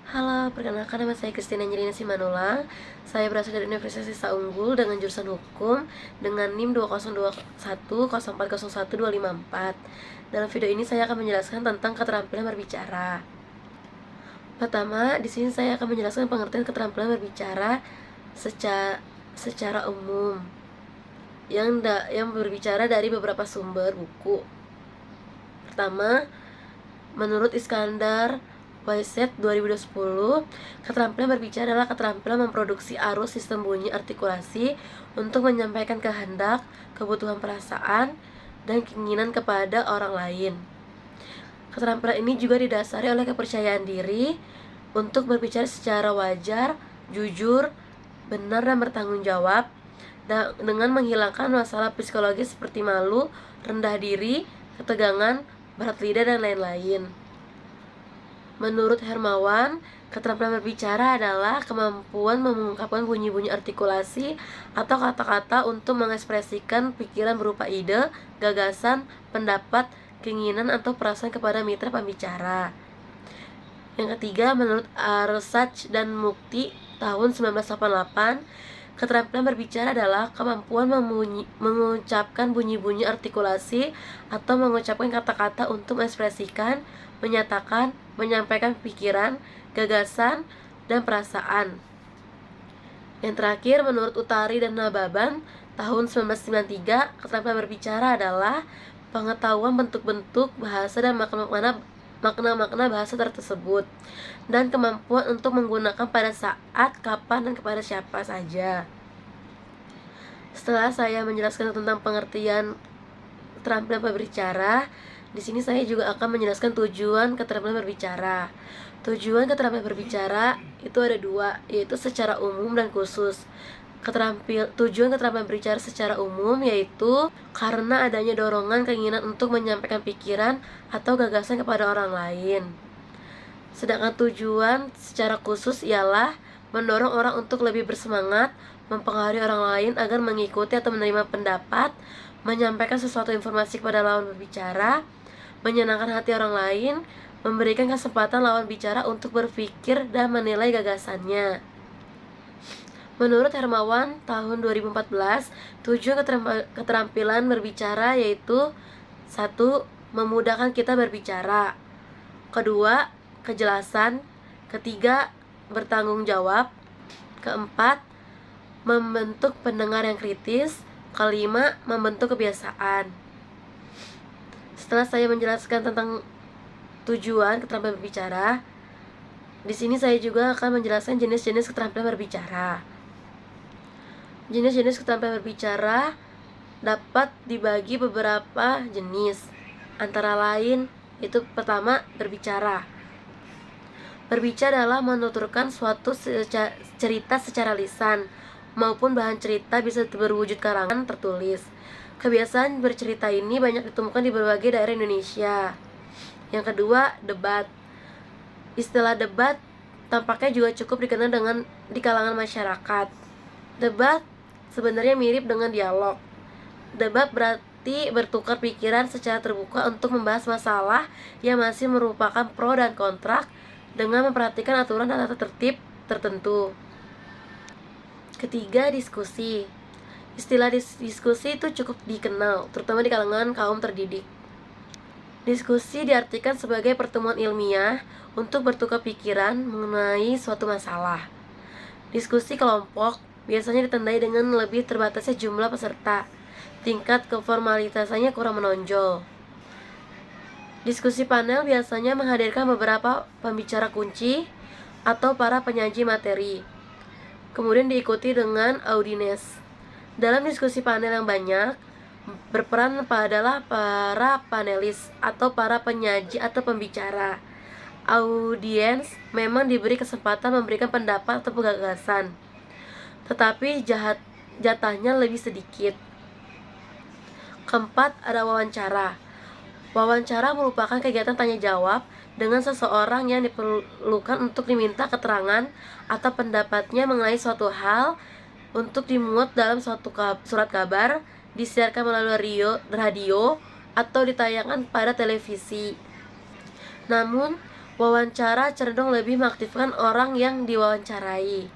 Halo, perkenalkan nama saya Christina Angelina Simanula. Saya berasal dari Universitas Sisa Unggul dengan jurusan Hukum dengan NIM 2021040124. Dalam video ini saya akan menjelaskan tentang keterampilan berbicara. Pertama, di sini saya akan menjelaskan pengertian keterampilan berbicara secara umum yang berbicara dari beberapa sumber buku. Pertama, menurut Iskandar Waiset 2010, keterampilan berbicara adalah keterampilan memproduksi arus sistem bunyi artikulasi untuk menyampaikan kehendak, kebutuhan perasaan, dan keinginan kepada orang lain. Keterampilan ini juga didasari oleh kepercayaan diri untuk berbicara secara wajar, jujur, benar, dan bertanggung jawab, dengan menghilangkan masalah psikologis seperti malu, rendah diri, ketegangan, berat lidah, dan lain-lain. Menurut Hermawan, keterampilan berbicara adalah kemampuan mengungkapkan bunyi-bunyi artikulasi atau kata-kata untuk mengekspresikan pikiran berupa ide, gagasan, pendapat, keinginan, atau perasaan kepada mitra pembicara. Yang ketiga, menurut Arsach dan Mukti tahun 1988, keterampilan berbicara adalah kemampuan mengucapkan bunyi-bunyi artikulasi atau mengucapkan kata-kata untuk mengekspresikan, menyatakan, menyampaikan pikiran, gagasan, dan perasaan. Yang terakhir, menurut Utari dan Nababan tahun 1993, keterampilan berbicara adalah pengetahuan bentuk-bentuk bahasa dan makna-makna bahasa tersebut, dan kemampuan untuk menggunakan pada saat, kapan, dan kepada siapa saja. Setelah saya menjelaskan tentang pengertian keterampilan berbicara, di sini saya juga akan menjelaskan tujuan keterampilan berbicara. Tujuan keterampilan berbicara itu ada dua, yaitu secara umum dan khusus. Tujuan keterampilan berbicara secara umum yaitu karena adanya dorongan keinginan untuk menyampaikan pikiran atau gagasan kepada orang lain. Sedangkan tujuan secara khusus ialah mendorong orang untuk lebih bersemangat, mempengaruhi orang lain agar mengikuti atau menerima pendapat, menyampaikan sesuatu informasi kepada lawan berbicara, menyenangkan hati orang lain, memberikan kesempatan lawan bicara untuk berpikir dan menilai gagasannya. Menurut Hermawan tahun 2014, tujuan keterampilan berbicara yaitu 1. Memudahkan kita berbicara. 2. Kejelasan. 3. Bertanggung jawab. 4. Membentuk pendengar yang kritis. 5. Membentuk kebiasaan. Setelah saya menjelaskan tentang tujuan keterampilan berbicara, di sini saya juga akan menjelaskan jenis-jenis keterampilan berbicara. Jenis-jenis keterampilan berbicara dapat dibagi beberapa jenis. Antara lain, itu pertama, berbicara. Berbicara adalah menuturkan suatu cerita secara lisan, maupun bahan cerita bisa berwujud karangan tertulis. Kebiasaan bercerita ini banyak ditemukan di berbagai daerah Indonesia. Yang kedua, debat. Istilah debat tampaknya juga cukup dikenal di kalangan masyarakat. Debat sebenarnya mirip dengan dialog. Debat berarti bertukar pikiran secara terbuka untuk membahas masalah yang masih merupakan pro dan kontra dengan memperhatikan aturan dan tata tertib tertentu. Ketiga, diskusi. Istilah diskusi itu cukup dikenal, terutama di kalangan kaum terdidik. Diskusi diartikan sebagai pertemuan ilmiah untuk bertukar pikiran mengenai suatu masalah. Diskusi kelompok biasanya ditandai dengan lebih terbatasnya jumlah peserta. Tingkat keformalitasannya kurang menonjol. Diskusi panel biasanya menghadirkan beberapa pembicara kunci atau para penyaji materi, kemudian diikuti dengan audiens. Dalam diskusi panel yang banyak, berperan adalah para panelis atau para penyaji atau pembicara. Audiens memang diberi kesempatan memberikan pendapat atau gagasan, tetapi jatahnya lebih sedikit. Keempat, ada wawancara. Wawancara merupakan kegiatan tanya jawab dengan seseorang yang diperlukan untuk diminta keterangan atau pendapatnya mengenai suatu hal untuk dimuat dalam suatu surat kabar, disiarkan melalui radio atau ditayangkan pada televisi. Namun, Wawancara cenderung lebih mengaktifkan orang yang diwawancarai.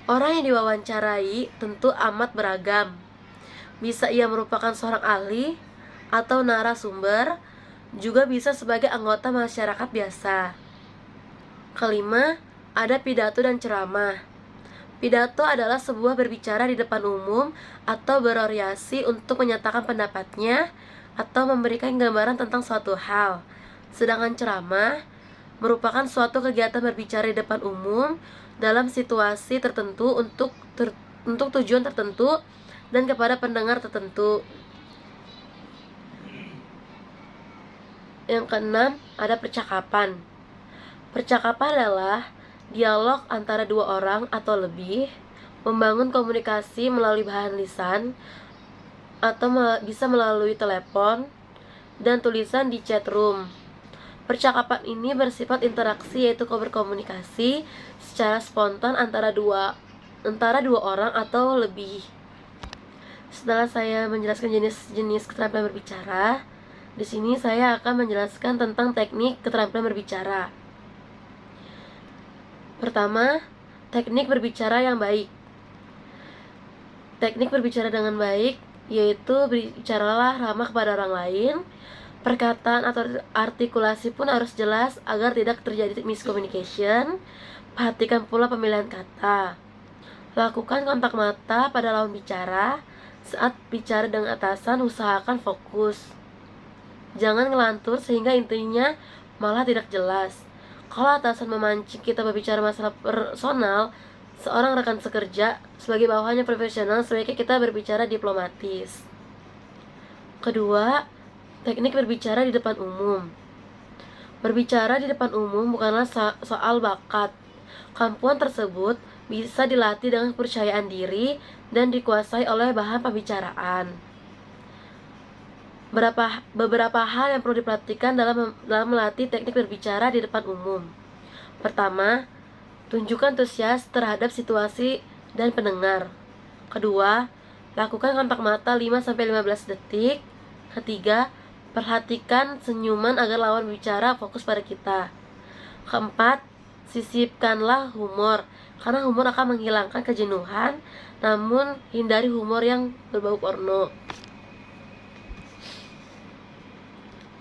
Orang yang diwawancarai tentu amat beragam. Bisa ia merupakan seorang ahli atau narasumber, juga bisa sebagai anggota masyarakat biasa. Kelima, ada pidato dan ceramah. Pidato adalah sebuah berbicara di depan umum atau berorientasi untuk menyatakan pendapatnya atau memberikan gambaran tentang suatu hal. Sedangkan ceramah merupakan suatu kegiatan berbicara di depan umum dalam situasi tertentu untuk tujuan tertentu dan kepada pendengar tertentu. Yang keenam, ada percakapan. Percakapan adalah dialog antara dua orang atau lebih, membangun komunikasi melalui bahan lisan atau bisa melalui telepon dan tulisan di chat room. Percakapan ini bersifat interaksi, yaitu berkomunikasi secara spontan antara dua orang atau lebih. Setelah saya menjelaskan jenis-jenis keterampilan berbicara, di sini saya akan menjelaskan tentang teknik keterampilan berbicara. Pertama, teknik berbicara yang baik. Teknik berbicara dengan baik yaitu berbicaralah ramah kepada orang lain. Perkataan atau artikulasi pun harus jelas agar tidak terjadi miscommunication. Perhatikan pula pemilihan kata. Lakukan kontak mata pada lawan bicara. Saat bicara dengan atasan, usahakan fokus. Jangan ngelantur sehingga intinya malah tidak jelas. Kalau atasan memancing kita berbicara masalah personal seorang rekan sekerja, sebagai bawahannya profesional, sebaiknya kita berbicara diplomatis. Kedua, teknik berbicara di depan umum. Berbicara di depan umum bukanlah soal bakat. Kemampuan tersebut bisa dilatih dengan kepercayaan diri dan dikuasai oleh bahan pembicaraan. Beberapa hal yang perlu diperhatikan dalam melatih teknik berbicara di depan umum. Pertama, tunjukkan antusias terhadap situasi dan pendengar. Kedua, lakukan kontak mata 5-15 detik. Ketiga, perhatikan senyuman agar lawan bicara fokus pada kita. Keempat, sisipkanlah humor, karena humor akan menghilangkan kejenuhan, namun hindari humor yang berbau porno.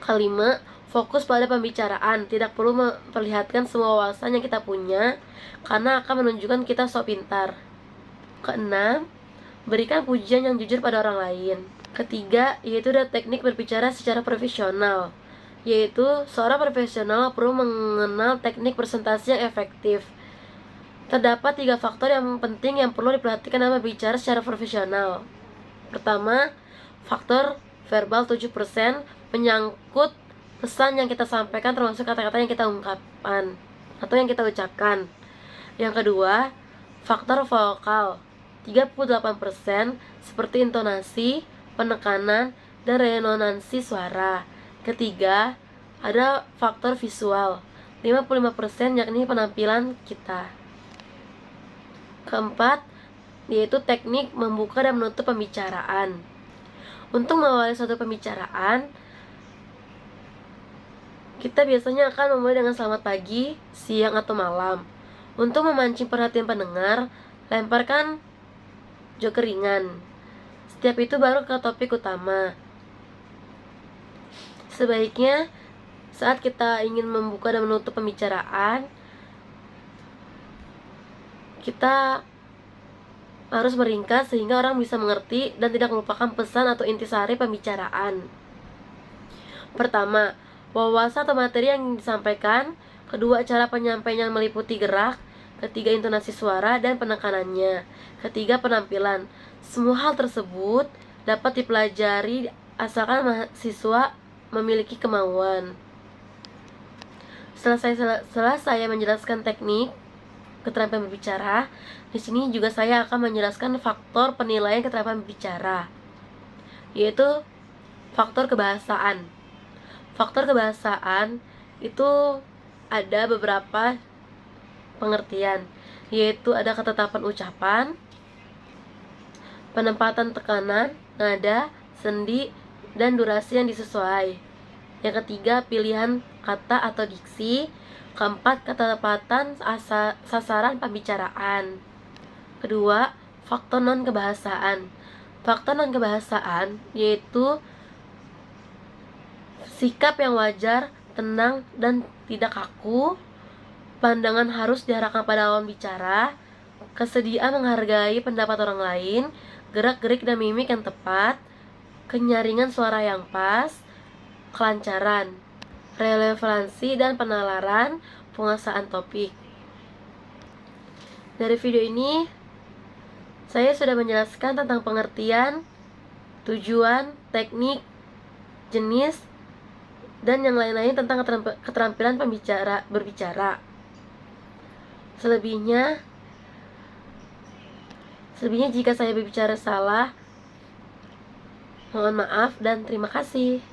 Kelima, fokus pada pembicaraan. Tidak perlu memperlihatkan semua wawasan yang kita punya, karena akan menunjukkan kita sok pintar. Keenam, berikan pujian yang jujur pada orang lain. Ketiga, yaitu ada teknik berbicara secara profesional, yaitu seorang profesional perlu mengenal teknik presentasi yang efektif. Terdapat 3 faktor yang penting yang perlu diperhatikan dalam berbicara secara profesional. Pertama, faktor verbal 7%, menyangkut pesan yang kita sampaikan termasuk kata-kata yang kita ungkapkan atau yang kita ucapkan. Yang kedua, faktor vokal 38%, seperti intonasi, penekanan, dan resonansi suara. Ketiga, ada faktor visual 55%, yakni penampilan kita. Keempat, yaitu teknik membuka dan menutup pembicaraan. Untuk mengawali suatu pembicaraan, kita biasanya akan memulai dengan selamat pagi, siang, atau malam. Untuk memancing perhatian pendengar, lemparkan joke ringan. Setiap itu baru ke topik utama. Sebaiknya saat kita ingin membuka dan menutup pembicaraan, kita harus meringkas sehingga orang bisa mengerti dan tidak melupakan pesan atau intisari pembicaraan. Pertama, wawasan atau materi yang disampaikan. Kedua, cara penyampaian yang meliputi gerak. Ketiga, intonasi suara dan penekanannya. Ketiga, penampilan. Semua hal tersebut dapat dipelajari asalkan mahasiswa memiliki kemauan. Setelah saya menjelaskan teknik keterampilan berbicara, di sini juga saya akan menjelaskan faktor penilaian keterampilan berbicara, yaitu faktor kebahasaan. Faktor kebahasaan itu ada beberapa pengertian, yaitu ada ketetapan ucapan, penempatan tekanan, nada, sendi, dan durasi yang disesuai. Yang ketiga, pilihan kata atau diksi. Keempat, ketepatan sasaran pembicaraan. Kedua, faktor non-kebahasaan. Faktor non-kebahasaan yaitu sikap yang wajar, tenang, dan tidak kaku, pandangan harus diarahkan pada lawan bicara, kesediaan menghargai pendapat orang lain, gerak-gerik dan mimik yang tepat, kenyaringan suara yang pas, kelancaran, relevansi dan penalaran, penguasaan topik. Dari video ini, saya sudah menjelaskan tentang pengertian, tujuan, teknik, jenis, dan yang lain-lain tentang keterampilan berbicara. Selebihnya jika saya berbicara salah, mohon maaf dan terima kasih.